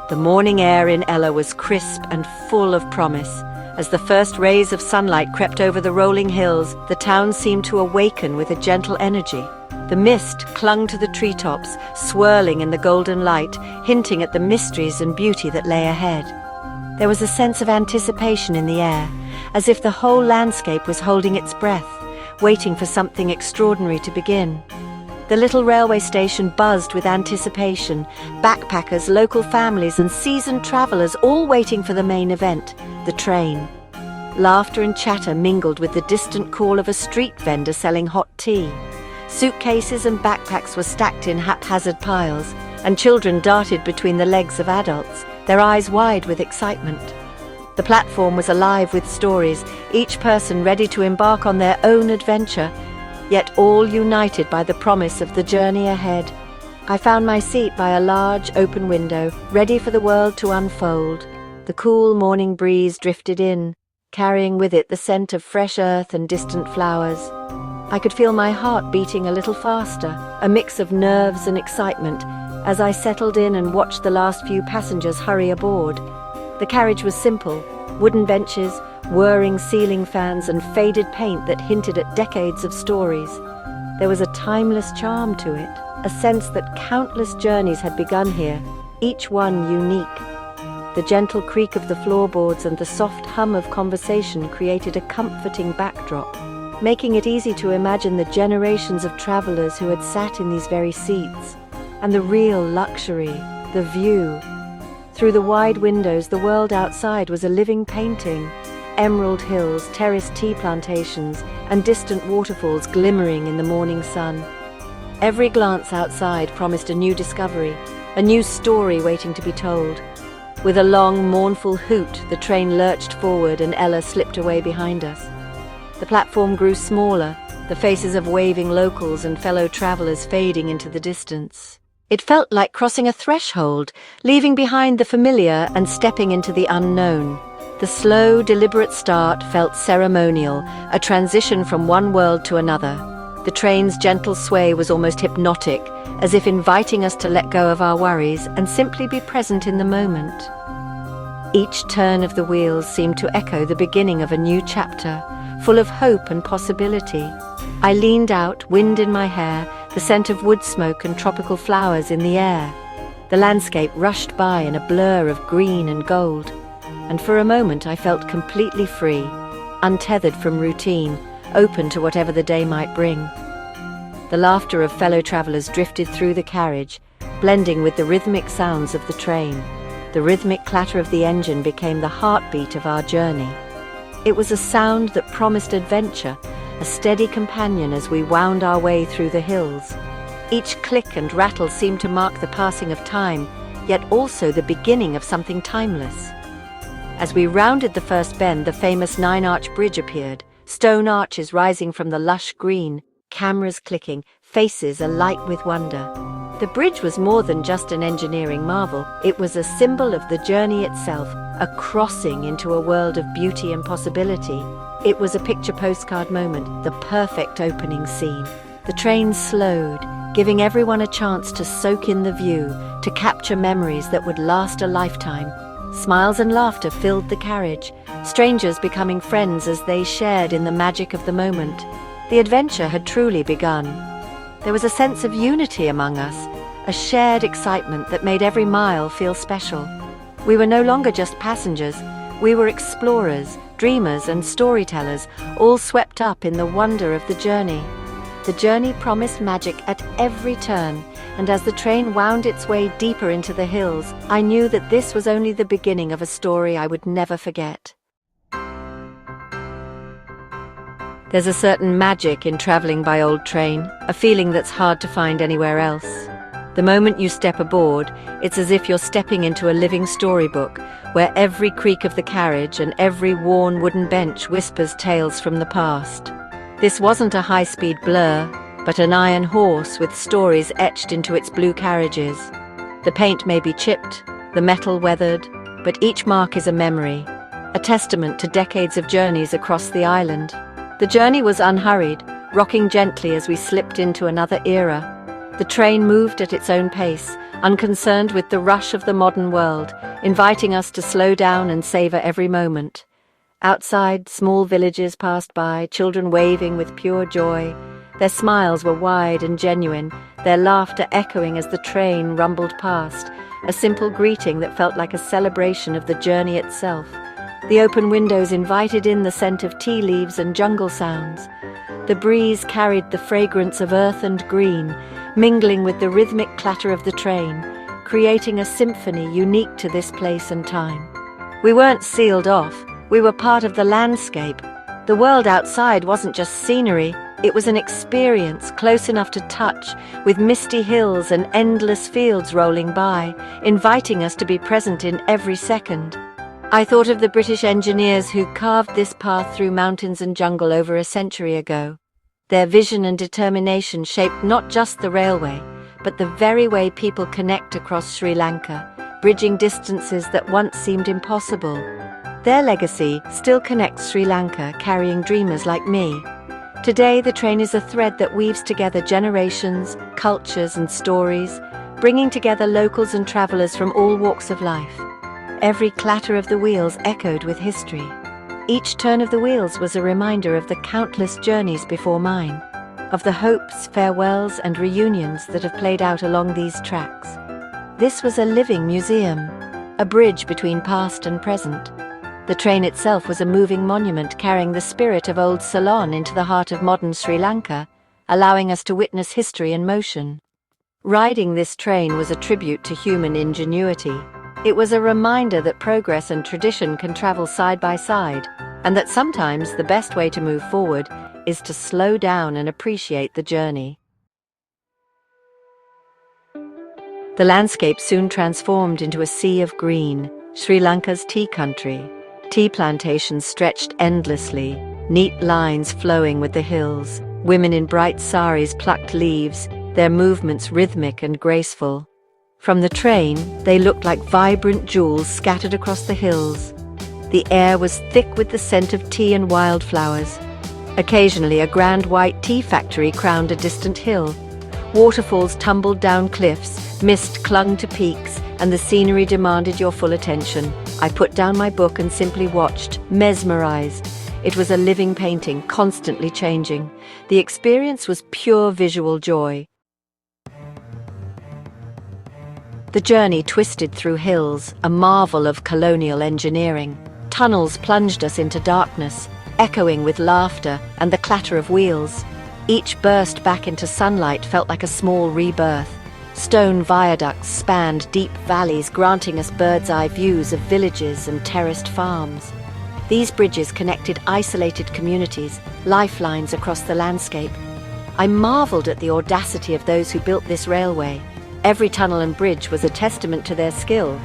The morning air in Ella was crisp and full of promise. As the first rays of sunlight crept over the rolling hills, the town seemed to awaken with a gentle energy. The mist clung to the treetops, swirling in the golden light, hinting at the mysteries and beauty that lay ahead. There was a sense of anticipation in the air, as if the whole landscape was holding its breath, waiting for something extraordinary to begin. The little railway station buzzed with anticipation, backpackers, local families and seasoned travellers all waiting for the main event, the train. Laughter and chatter mingled with the distant call of a street vendor selling hot tea. Suitcases and backpacks were stacked in haphazard piles, and children darted between the legs of adults, their eyes wide with excitement. The platform was alive with stories, each person ready to embark on their own adventure, yet all united by the promise of the journey ahead. I found my seat by a large open window, ready for the world to unfold. The cool morning breeze drifted in, carrying with it the scent of fresh earth and distant flowers. I could feel my heart beating a little faster, a mix of nerves and excitement, as I settled in and watched the last few passengers hurry aboard. The carriage was simple, wooden benches, whirring ceiling fans and faded paint that hinted at decades of stories. There was a timeless charm to it, a sense that countless journeys had begun here, each one unique. The gentle creak of the floorboards and the soft hum of conversation created a comforting backdrop, making it easy to imagine the generations of travelers who had sat in these very seats. And the real luxury, the view. Through the wide windows, the world outside was a living painting. Emerald hills, terraced tea plantations, and distant waterfalls glimmering in the morning sun. Every glance outside promised a new discovery, a new story waiting to be told. With a long, mournful hoot, the train lurched forward and Ella slipped away behind us. The platform grew smaller, the faces of waving locals and fellow travelers fading into the distance. It felt like crossing a threshold, leaving behind the familiar and stepping into the unknown. The slow, deliberate start felt ceremonial, a transition from one world to another. The train's gentle sway was almost hypnotic, as if inviting us to let go of our worries and simply be present in the moment. Each turn of the wheels seemed to echo the beginning of a new chapter, full of hope and possibility. I leaned out, wind in my hair, the scent of wood smoke and tropical flowers in the air. The landscape rushed by in a blur of green and gold, and for a moment I felt completely free, untethered from routine, open to whatever the day might bring. The laughter of fellow travelers drifted through the carriage, blending with the rhythmic sounds of the train. The rhythmic clatter of the engine became the heartbeat of our journey. It was a sound that promised adventure, a steady companion as we wound our way through the hills. Each click and rattle seemed to mark the passing of time, yet also the beginning of something timeless. As we rounded the first bend, the famous 9-arch bridge appeared, stone arches rising from the lush green, cameras clicking, faces alight with wonder. The bridge was more than just an engineering marvel. It was a symbol of the journey itself, a crossing into a world of beauty and possibility. It was a picture postcard moment, the perfect opening scene. The train slowed, giving everyone a chance to soak in the view, to capture memories that would last a lifetime. Smiles and laughter filled the carriage, strangers becoming friends as they shared in the magic of the moment. The adventure had truly begun. There was a sense of unity among us, a shared excitement that made every mile feel special. We were no longer just passengers, we were explorers, dreamers and storytellers, all swept up in the wonder of the journey. The journey promised magic at every turn, and as the train wound its way deeper into the hills, I knew that this was only the beginning of a story I would never forget. There's a certain magic in traveling by old train, a feeling that's hard to find anywhere else. The moment you step aboard, it's as if you're stepping into a living storybook, where every creak of the carriage and every worn wooden bench whispers tales from the past. This wasn't a high-speed blur, but an iron horse with stories etched into its blue carriages. The paint may be chipped, the metal weathered, but each mark is a memory, a testament to decades of journeys across the island. The journey was unhurried, rocking gently as we slipped into another era. The train moved at its own pace, unconcerned with the rush of the modern world, inviting us to slow down and savor every moment. Outside, small villages passed by, children waving with pure joy. Their smiles were wide and genuine, their laughter echoing as the train rumbled past, a simple greeting that felt like a celebration of the journey itself. The open windows invited in the scent of tea leaves and jungle sounds. The breeze carried the fragrance of earth and green, mingling with the rhythmic clatter of the train, creating a symphony unique to this place and time. We weren't sealed off, we were part of the landscape. The world outside wasn't just scenery, it was an experience close enough to touch, with misty hills and endless fields rolling by, inviting us to be present in every second. I thought of the British engineers who carved this path through mountains and jungle over a century ago. Their vision and determination shaped not just the railway, but the very way people connect across Sri Lanka, bridging distances that once seemed impossible. Their legacy still connects Sri Lanka, carrying dreamers like me. Today, the train is a thread that weaves together generations, cultures, and stories, bringing together locals and travelers from all walks of life. Every clatter of the wheels echoed with history. Each turn of the wheels was a reminder of the countless journeys before mine, of the hopes, farewells, and reunions that have played out along these tracks. This was a living museum, a bridge between past and present. The train itself was a moving monument carrying the spirit of old Ceylon into the heart of modern Sri Lanka, allowing us to witness history in motion. Riding this train was a tribute to human ingenuity. It was a reminder that progress and tradition can travel side by side, and that sometimes the best way to move forward is to slow down and appreciate the journey. The landscape soon transformed into a sea of green, Sri Lanka's tea country. Tea plantations stretched endlessly, neat lines flowing with the hills. Women in bright saris plucked leaves, their movements rhythmic and graceful. From the train, they looked like vibrant jewels scattered across the hills. The air was thick with the scent of tea and wildflowers. Occasionally, a grand white tea factory crowned a distant hill. Waterfalls tumbled down cliffs, mist clung to peaks, and the scenery demanded your full attention. I put down my book and simply watched, mesmerized. It was a living painting, constantly changing. The experience was pure visual joy. The journey twisted through hills, a marvel of colonial engineering. Tunnels plunged us into darkness, echoing with laughter and the clatter of wheels. Each burst back into sunlight felt like a small rebirth. Stone viaducts spanned deep valleys, granting us bird's-eye views of villages and terraced farms. These bridges connected isolated communities, lifelines across the landscape. I marveled at the audacity of those who built this railway. Every tunnel and bridge was a testament to their skill.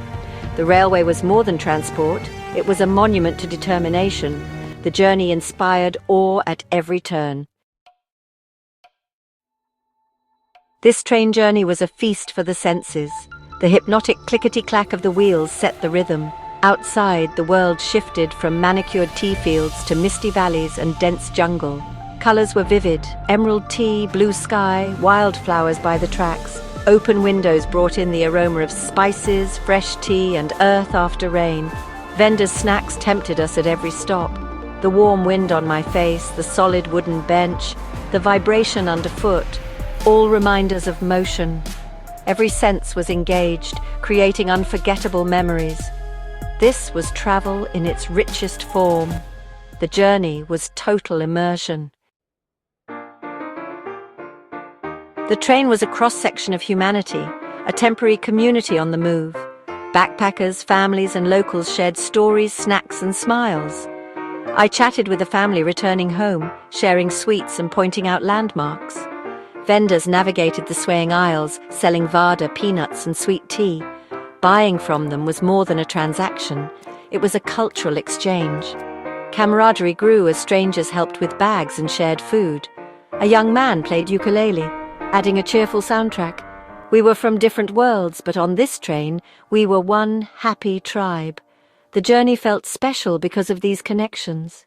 The railway was more than transport, it was a monument to determination. The journey inspired awe at every turn. This train journey was a feast for the senses. The hypnotic clickety-clack of the wheels set the rhythm. Outside, the world shifted from manicured tea fields to misty valleys and dense jungle. Colors were vivid: emerald tea, blue sky, wildflowers by the tracks. Open windows brought in the aroma of spices, fresh tea, and earth after rain. Vendors' snacks tempted us at every stop. The warm wind on my face, the solid wooden bench, the vibration underfoot, all reminders of motion. Every sense was engaged, creating unforgettable memories. This was travel in its richest form. The journey was total immersion. The train was a cross-section of humanity, a temporary community on the move. Backpackers, families, and locals shared stories, snacks, and smiles. I chatted with a family returning home, sharing sweets and pointing out landmarks. Vendors navigated the swaying aisles, selling vada, peanuts, and sweet tea. Buying from them was more than a transaction. It was a cultural exchange. Camaraderie grew as strangers helped with bags and shared food. A young man played ukulele, adding a cheerful soundtrack. We were from different worlds, but on this train, we were one happy tribe. The journey felt special because of these connections.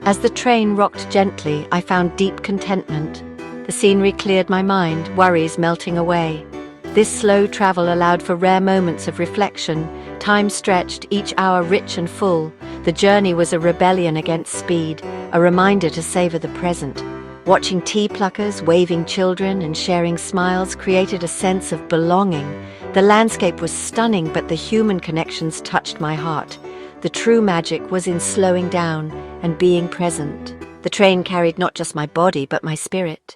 As the train rocked gently, I found deep contentment. The scenery cleared my mind, worries melting away. This slow travel allowed for rare moments of reflection, time stretched, each hour rich and full. The journey was a rebellion against speed, a reminder to savor the present. Watching tea pluckers, waving children, and sharing smiles created a sense of belonging. The landscape was stunning, but the human connections touched my heart. The true magic was in slowing down and being present. The train carried not just my body, but my spirit.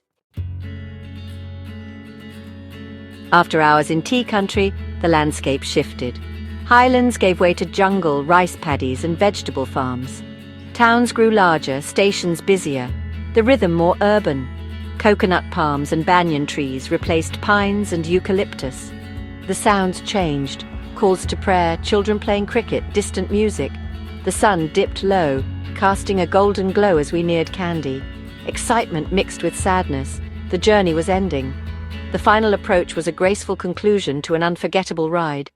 After hours in tea country, the landscape shifted. Highlands gave way to jungle, rice paddies, and vegetable farms. Towns grew larger, stations busier, the rhythm more urban. Coconut palms and banyan trees replaced pines and eucalyptus. The sounds changed, calls to prayer, children playing cricket, distant music. The sun dipped low, casting a golden glow as we neared Kandy. Excitement mixed with sadness. The journey was ending. The final approach was a graceful conclusion to an unforgettable ride.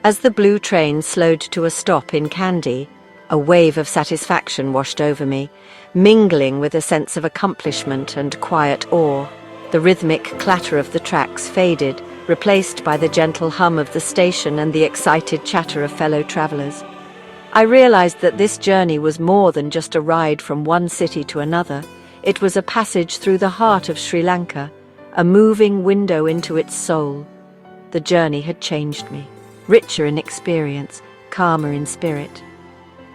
As the blue train slowed to a stop in Kandy, a wave of satisfaction washed over me, mingling with a sense of accomplishment and quiet awe. The rhythmic clatter of the tracks faded, replaced by the gentle hum of the station and the excited chatter of fellow travelers. I realized that this journey was more than just a ride from one city to another. It was a passage through the heart of Sri Lanka, a moving window into its soul. The journey had changed me, richer in experience, calmer in spirit.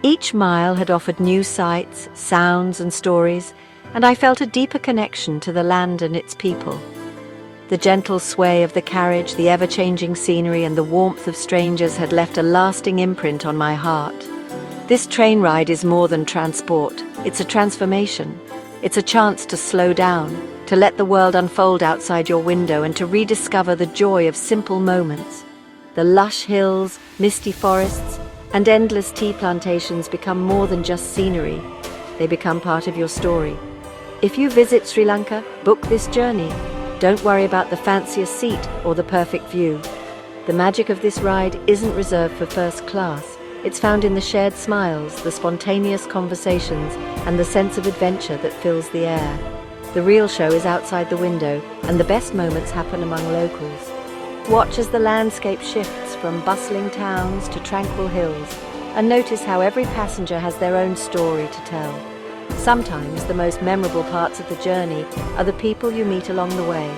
Each mile had offered new sights, sounds, and stories, and I felt a deeper connection to the land and its people. The gentle sway of the carriage, the ever-changing scenery, and the warmth of strangers had left a lasting imprint on my heart. This train ride is more than transport. It's a transformation. It's a chance to slow down, to let the world unfold outside your window, and to rediscover the joy of simple moments. The lush hills, misty forests, and endless tea plantations become more than just scenery. They become part of your story. If you visit Sri Lanka, book this journey. Don't worry about the fanciest seat or the perfect view. The magic of this ride isn't reserved for first class. It's found in the shared smiles, the spontaneous conversations, and the sense of adventure that fills the air. The real show is outside the window, and the best moments happen among locals. Watch as the landscape shifts from bustling towns to tranquil hills, and notice how every passenger has their own story to tell. Sometimes the most memorable parts of the journey are the people you meet along the way.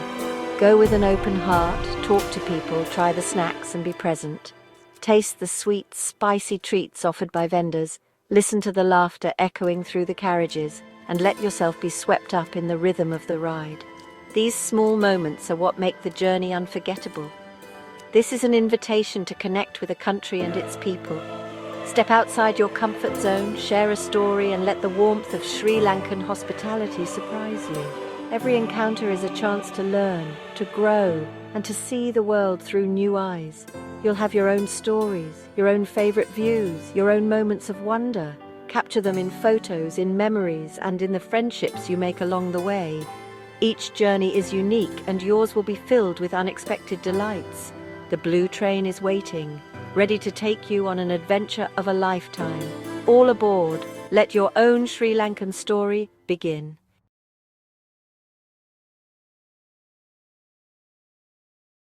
Go with an open heart, talk to people, try the snacks, and be present. Taste the sweet, spicy treats offered by vendors. Listen to the laughter echoing through the carriages, and let yourself be swept up in the rhythm of the ride. These small moments are what make the journey unforgettable. This is an invitation to connect with a country and its people. Step outside your comfort zone, share a story, and let the warmth of Sri Lankan hospitality surprise you. Every encounter is a chance to learn, to grow, and to see the world through new eyes. You'll have your own stories, your own favorite views, your own moments of wonder. Capture them in photos, in memories, and in the friendships you make along the way. Each journey is unique, and yours will be filled with unexpected delights. The blue train is waiting, ready to take you on an adventure of a lifetime. All aboard, let your own Sri Lankan story begin.